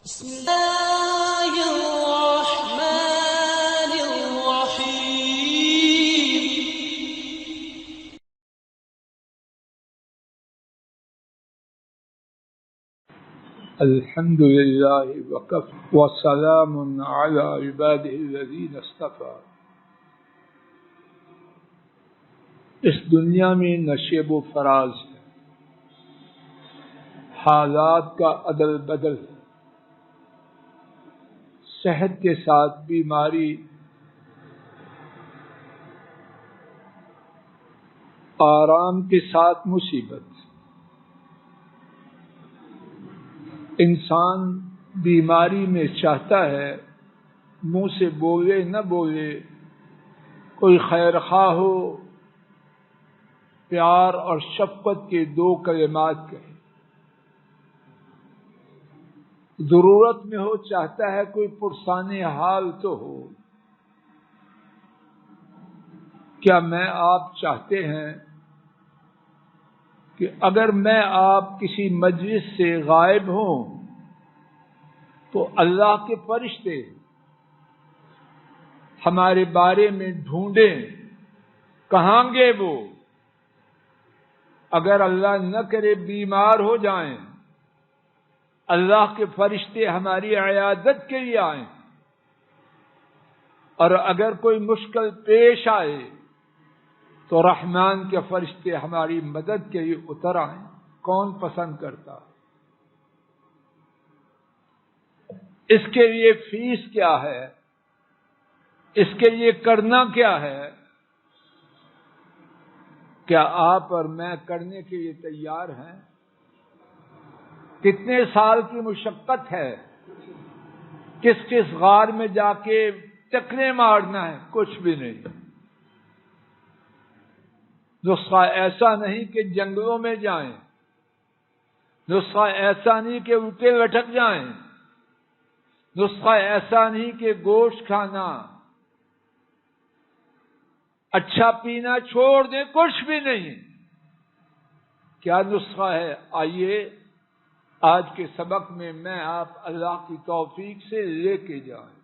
بسم اللہ الرحمن الرحیم الحمد للہ وکفى وسلام علی عباده الذین اصطفى۔ اس دنیا میں نشیب و فراز ہے، حالات کا عدل بدل ہے، صحت کے ساتھ بیماری، آرام کے ساتھ مصیبت۔ انسان بیماری میں چاہتا ہے منہ سے بولے نہ بولے، کوئی خیر خواہ ہو، پیار اور شفقت کے دو کلمات کہے۔ ضرورت میں ہو چاہتا ہے کوئی پرسان حال تو ہو۔ کیا میں آپ چاہتے ہیں کہ اگر میں آپ کسی مجلس سے غائب ہوں تو اللہ کے فرشتے ہمارے بارے میں ڈھونڈیں کہاں گے وہ؟ اگر اللہ نہ کرے بیمار ہو جائیں، اللہ کے فرشتے ہماری عیادت کے لیے آئیں، اور اگر کوئی مشکل پیش آئے تو رحمان کے فرشتے ہماری مدد کے لیے اتر آئیں۔ کون پسند کرتا؟ اس کے لیے فیس کیا ہے؟ اس کے لیے کرنا کیا ہے؟ کیا آپ اور میں کرنے کے لیے تیار ہیں؟ کتنے سال کی مشقت ہے؟ کس کس غار میں جا کے چکریں مارنا ہے؟ کچھ بھی نہیں۔ نسخہ ایسا نہیں کہ جنگلوں میں جائیں، نسخہ ایسا نہیں کہ الٹے لٹک جائیں، نسخہ ایسا نہیں کہ گوشت کھانا، اچھا پینا چھوڑ دیں، کچھ بھی نہیں۔ کیا نسخہ ہے؟ آئیے آج کے سبق میں میں آپ اللہ کی توفیق سے لے کے جائیں۔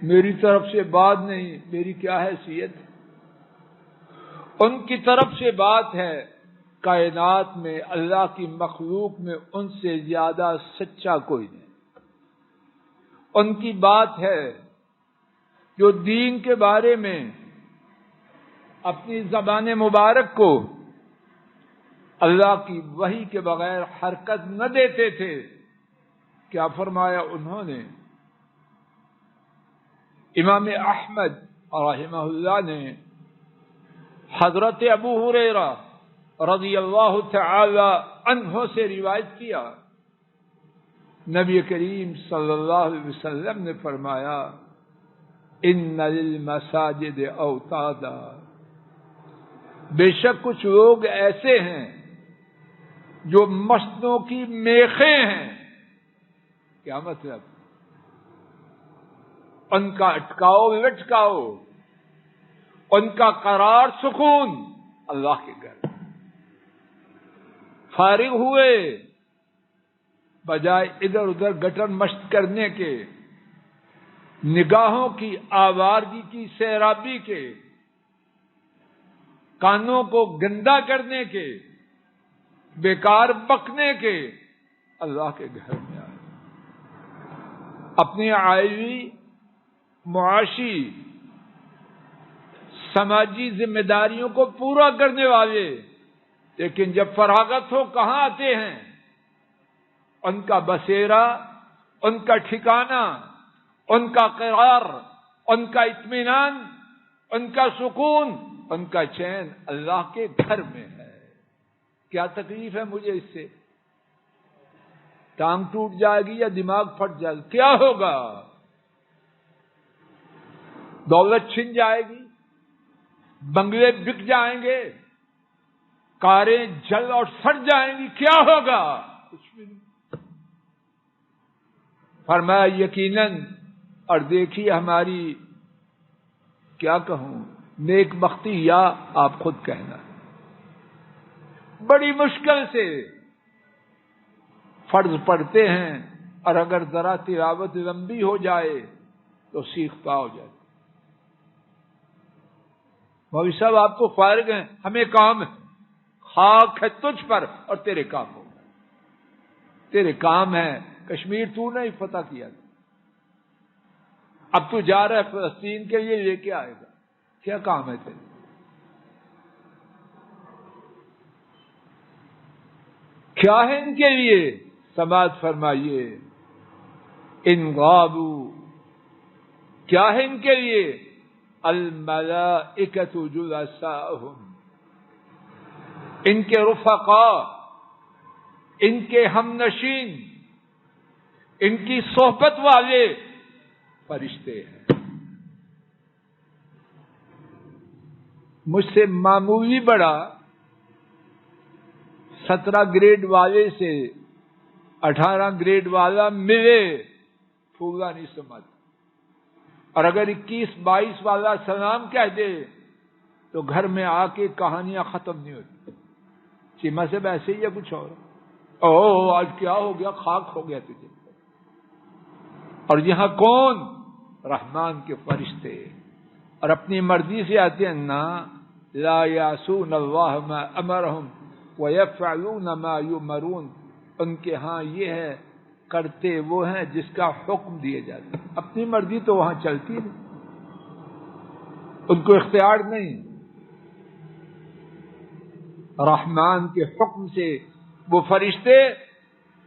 میری طرف سے بات نہیں، میری کیا حیثیت؟ ان کی طرف سے بات ہے۔ کائنات میں اللہ کی مخلوق میں ان سے زیادہ سچا کوئی نہیں۔ ان کی بات ہے جو دین کے بارے میں اپنی زبان مبارک کو اللہ کی وحی کے بغیر حرکت نہ دیتے تھے۔ کیا فرمایا انہوں نے؟ امام احمد رحمہ اللہ نے حضرت ابو ہریرہ رضی اللہ تعالی عنہ سے روایت کیا، نبی کریم صلی اللہ علیہ وسلم نے فرمایا ان للمساجد اوتادا، بے شک کچھ لوگ ایسے ہیں جو مسجدوں کی میخیں ہیں۔ کیا مطلب؟ ان کا اٹکاؤ لٹکاؤ، ان کا قرار سکون اللہ کے گھر۔ فارغ ہوئے بجائے ادھر ادھر گٹر مشت کرنے کے، نگاہوں کی آوارگی کی سیرابی کے، کانوں کو گندا کرنے کے، بیکار بکنے کے، اللہ کے گھر میں آئے۔ اپنی عائلی، معاشی، سماجی ذمہ داریوں کو پورا کرنے والے، لیکن جب فراغت ہو کہاں آتے ہیں؟ ان کا بسیرا، ان کا ٹھکانہ، ان کا قرار، ان کا اطمینان، ان کا سکون، ان کا چین اللہ کے گھر میں ہے۔ کیا تکلیف ہے مجھے اس سے؟ ٹانگ ٹوٹ جائے گی یا دماغ پھٹ جائے گا؟ کیا ہوگا؟ دولت چھن جائے گی، بنگلے بک جائیں گے، کاریں جل اور سڑ جائیں گی، کیا ہوگا؟ کچھ بھی نہیں۔ فرمایا یقیناً، اور دیکھیے ہماری کیا کہوں نیک بختی، یا آپ خود کہنا، بڑی مشکل سے فرض پڑھتے ہیں اور اگر ذرا تلاوت لمبی ہو جائے تو سیخ پا ہو جاتی. مولوی صاحب آپ تو فارغ ہیں, ہمیں کام ہے, خاک ہے تجھ پر اور تیرے کام ہو, تیرے کام ہے. کشمیر تو نہیں فتح کیا, اب تو جا رہا ہے فلسطین کے لیے, لے کے آئے گا, کیا کام ہے تیرے؟ کیا ہے ان کے لیے؟ سماعت فرمائیے, ان غابوا, کیا ہے ان کے لیے؟ الملائکۃ جلساؤہم, ان کے رفقاء, ان کے ہمنشین, ان کی صحبت والے فرشتے ہیں. مجھ سے معمولی بڑا 17 گریڈ والے سے 18 گریڈ والا ملے پھولا نہیں سمجھ, اور اگر 21-22 والا سلام کہہ دے تو گھر میں آ کے کہانیاں ختم نہیں ہوتی. چیمہ سے ایسے ہی ہے کچھ اور, او آج کیا ہو گیا, خاک ہو گیا تجھے. اور یہاں کون؟ رحمان کے فرشتے, اور اپنی مرضی سے آتے ہیں نا, لا یعصون اللہ ما امرہم ویفعلون ما یؤمرون. ان کے ہاں یہ ہے, کرتے وہ ہیں جس کا حکم دیے جاتے, اپنی مرضی تو وہاں چلتی نہیں, ان کو اختیار نہیں. رحمان کے حکم سے وہ فرشتے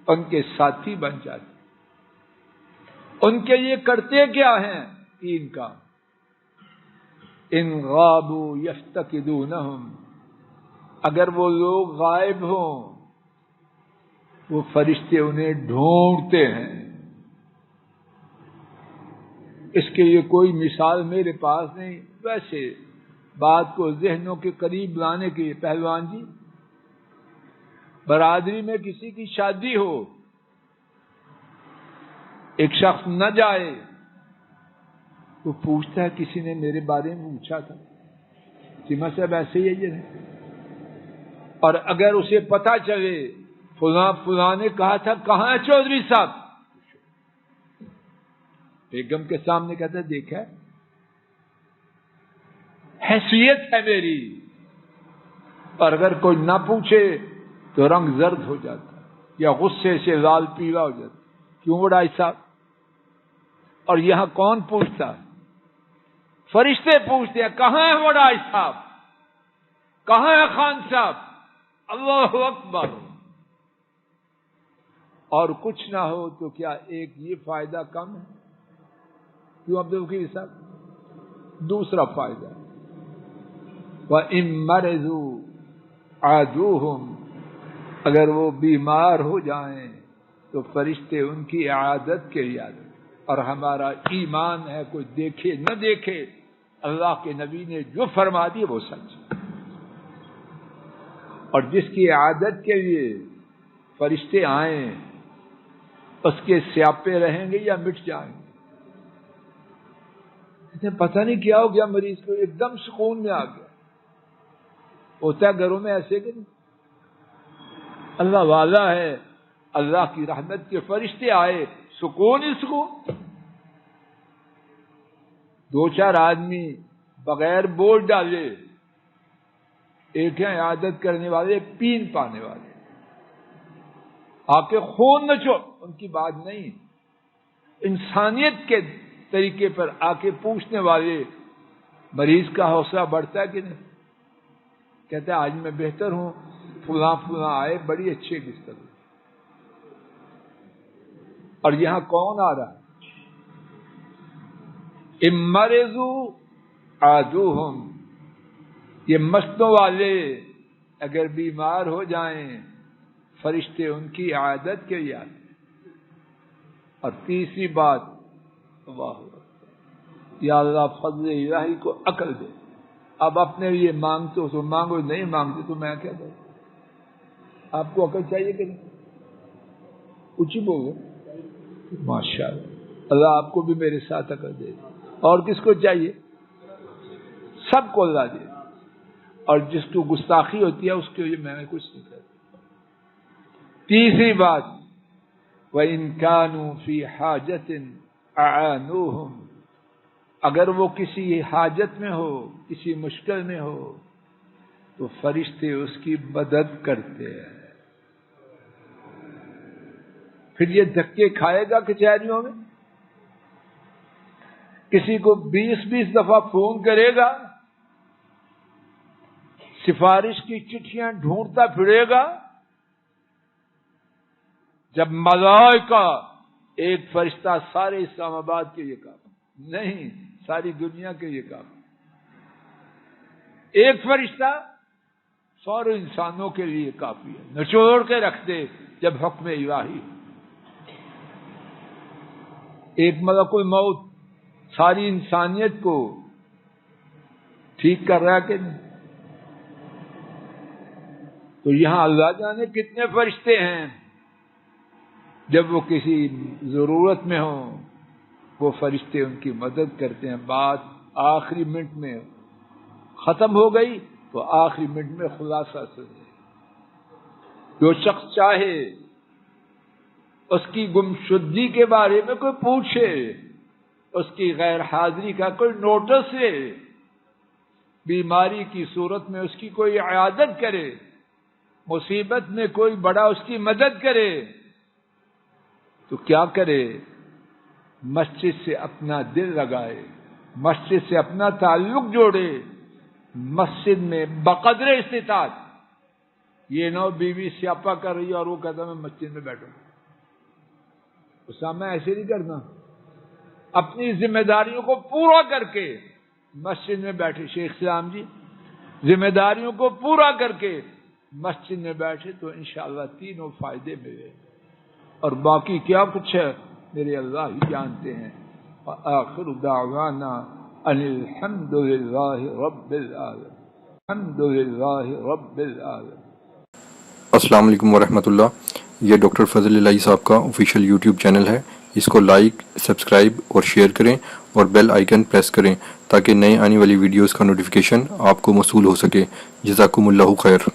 ان کے ساتھی بن جاتے. ان کے لیے کرتے کیا ہیں؟ 3 کام. ان غابوا یفتقدونہم, اگر وہ لوگ غائب ہوں وہ فرشتے انہیں ڈھونڈتے ہیں. اس کے لیے کوئی مثال میرے پاس نہیں, ویسے بات کو ذہنوں کے قریب لانے کے لیے, پہلوان جی, برادری میں کسی کی شادی ہو, ایک شخص نہ جائے, وہ پوچھتا ہے کسی نے میرے بارے میں پوچھا تھا, سیما صاحب ایسے ہی ہے. اور اگر اسے پتا چلے فلاں نے کہا تھا, کہاں ہے چودھری صاحب, بیگم کے سامنے کہتا ہے دیکھا حیثیت ہے میری. اور اگر کوئی نہ پوچھے تو رنگ زرد ہو جاتا یا غصے سے لال پیلا ہو جاتا, کیوں وڈائی صاحب. اور یہاں کون پوچھتا ہے؟ فرشتے پوچھتے ہیں کہاں ہے وڈائی صاحب, کہاں ہے خان صاحب. اللہ اکبر. اور کچھ نہ ہو تو کیا ایک یہ فائدہ کم ہے؟ کیوں عبدالوکیل صاحب؟ دوسرا فائدہ, وَإِن مَرِضُوا عَادُوهُمْ, اگر وہ بیمار ہو جائیں تو فرشتے ان کی عیادت کے لیے آتے. اور ہمارا ایمان ہے, کوئی دیکھے نہ دیکھے, اللہ کے نبی نے جو فرما دی وہ سچ. اور جس کی عادت کے لیے فرشتے آئیں اس کے سیاپے رہیں گے یا مٹ جائیں گے؟ پتہ نہیں کیا ہو گیا مریض کو, ایک دم سکون میں آ گیا. ہوتا ہے گھروں میں ایسے کہ نہیں, اللہ والا ہے, اللہ کی رحمت کے فرشتے آئے, سکون ہی سکون. 2-4 آدمی بغیر بول ڈالے, ایک ہیں عادت کرنے والے, پین پانے والے, آ کے خون نہ چھو, ان کی بات نہیں. انسانیت کے طریقے پر آ کے پوچھنے والے مریض کا حوصلہ بڑھتا ہے کہ نہیں؟ کہتا ہے آج میں بہتر ہوں, فلاں آئے, بڑی اچھی بستر. اور یہاں کون آ رہا ہے؟ امرضوا عادوہم, یہ مسجدوں والے اگر بیمار ہو جائیں فرشتے ان کی عادت کے لیے آتے. اور تیسری بات, اللہ یا اللہ فضل الہی کو عقل دے. اب اپنے لیے مانگتے ہو تو مانگو, نہیں مانگتے تو میں کیا کروں؟ آپ کو عقل چاہیے کہ نہیں؟ کچھ ہی بولو. ماشاء اللہ, اللہ آپ کو بھی میرے ساتھ عقل دے. اور کس کو چاہیے؟ سب کو اللہ دے. اور جس کو گستاخی ہوتی ہے اس کے لیے میں کچھ نہیں کرتا. تیسری بات, وَإِن كَانُوا فِي حَاجَةٍ أَعَانُوهُمْ، اگر وہ کسی حاجت میں ہو، کسی مشکل میں ہو تو فرشتے اس کی مدد کرتے ہیں۔ پھر یہ دھکے کھائے گا کچہریوں میں، کسی کو 20 دفعہ فون کرے گا، سفارش کی چٹھیاں ڈھونڈتا پھرے گا، جب ملائکہ ایک فرشتہ سارے اسلام آباد کے یہ کام نہیں، ساری دنیا کے یہ کام، ایک فرشتہ سارے انسانوں کے لیے کافی ہے، نچوڑ کے رکھ دے جب حکم الہی۔ ایک ملک الموت ساری انسانیت کو ٹھیک کر رہا ہے کہ نہیں؟ تو یہاں اللہ جانے کتنے فرشتے ہیں، جب وہ کسی ضرورت میں ہوں وہ فرشتے ان کی مدد کرتے ہیں۔ بات آخری منٹ میں ختم ہو گئی تو آخری منٹ میں خلاصہ سنے۔ جو شخص چاہے اس کی گمشدگی کے بارے میں کوئی پوچھے، اس کی غیر حاضری کا کوئی نوٹس لے، بیماری کی صورت میں اس کی کوئی عیادت کرے، مصیبت میں کوئی بڑا اس کی مدد کرے، تو کیا کرے؟ مسجد سے اپنا دل لگائے، مسجد سے اپنا تعلق جوڑے، مسجد میں بقدر استطاعت، یہ نہ بیوی سیاپا کر رہی ہے اور وہ کہتا میں مسجد میں بیٹھوں، اسامہ ایسے نہیں کرنا، اپنی ذمہ داریوں کو پورا کر کے مسجد میں بیٹھے۔ شیخ اسلام جی ذمہ داریوں کو پورا کر کے مسجد میں بیٹھے تو انشاءاللہ تینوں فائدے ملے، اور باقی کیا کچھ ہے میرے اللہ ہی جانتے ہیں۔ وآخر دعوانا ان الحمد للہ رب العالمین، الحمد للہ رب العالمین۔ السلام علیکم ورحمۃ اللہ۔ یہ ڈاکٹر فضل الہی صاحب کا آفیشیل یوٹیوب چینل ہے، اس کو لائک، سبسکرائب اور شیئر کریں اور بیل آئیکن پریس کریں تاکہ نئے آنے والی ویڈیوز کا نوٹیفیکیشن آپ کو موصول ہو سکے۔ جزاکم اللہ خیر۔